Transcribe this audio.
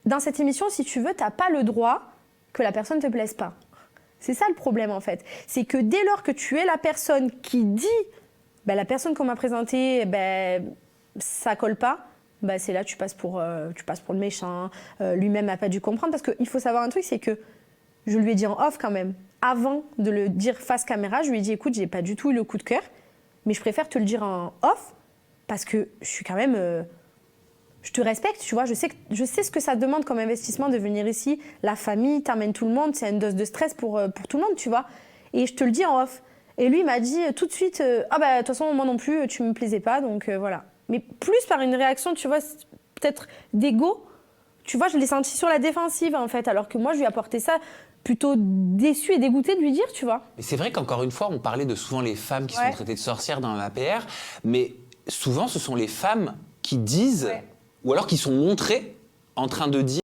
Dans cette émission, si tu veux, t'as pas le droit que la personne te plaise pas. C'est ça le problème en fait. C'est que dès lors que tu es la personne qui dit la personne qu'on m'a présentée, ça colle pas, c'est là que tu passes pour le méchant. Lui-même n'a pas dû comprendre parce qu'il faut savoir un truc, c'est que je lui ai dit en off quand même. Avant de le dire face caméra, je lui ai dit écoute, j'ai pas du tout eu le coup de cœur, mais je préfère te le dire en off parce que je suis quand même... je te respecte, tu vois, je sais ce que ça demande comme investissement de venir ici. La famille, t'amènes tout le monde, c'est une dose de stress pour tout le monde, tu vois. Et je te le dis en off. Et lui, il m'a dit tout de suite, de toute façon, moi non plus, tu me plaisais pas, donc voilà. Mais plus par une réaction, tu vois, peut-être d'ego, tu vois, je l'ai senti sur la défensive, en fait, alors que moi, je lui ai apporté ça plutôt déçu et dégoûté de lui dire, tu vois. Mais c'est vrai qu'encore une fois, on parlait de souvent les femmes qui sont traitées de sorcières dans l'APR, mais souvent, ce sont les femmes qui disent, ou alors qui sont montrées en train de dire